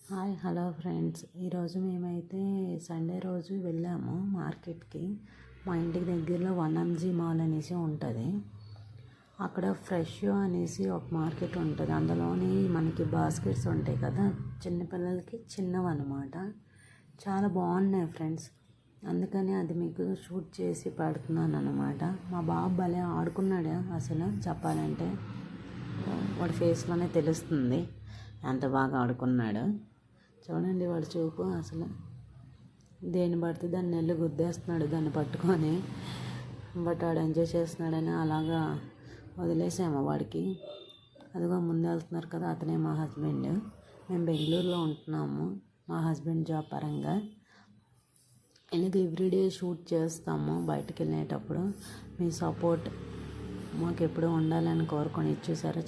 Hi hello friends, ఈరోజు మేమైతే Sunday రోజు వెళ్ళాము మార్కెట్కి. మా ఇంటికి దగ్గరలో 1MG మాల్ అనేసి ఉంటుంది. అక్కడ ఫ్రెష్ అనేసి ఒక మార్కెట్ ఉంటుంది. అందులోని మనకి బాస్కెట్స్ ఉంటాయి కదా, చిన్నపిల్లలకి చిన్నవి అన్నమాట. చాలా బాగున్నాయి ఫ్రెండ్స్, అందుకని అది మీకు షూట్ చేసి పెడుతున్నాను అన్నమాట. మా బాబు భలే ఆడుకున్నాడు. అసలు చెప్పాలంటే వాడి ఫేస్లోనే తెలుస్తుంది ఎంత బాగా ఆడుకున్నాడు. చూడండి వాడు చూపు, అసలు దేన్ని పడితే దాన్ని నెల్లు గుద్దేస్తున్నాడు దాన్ని పట్టుకొని. బట్ వాడు ఎంజాయ్ చేస్తున్నాడని అలాగా వదిలేసాము వాడికి. అదిగో ముందు వెళ్తున్నారు కదా, అతనే మా హస్బెండ్. మేము బెంగళూరులో ఉంటున్నాము మా హస్బెండ్ జాబ్ పరంగా. ఇలాగ ఎవ్రీడే షూట్ చేస్తాము బయటకు వెళ్ళేటప్పుడు. మీ సపోర్ట్ మాకు ఎప్పుడూ ఉండాలని కోరుకొని చూసారా.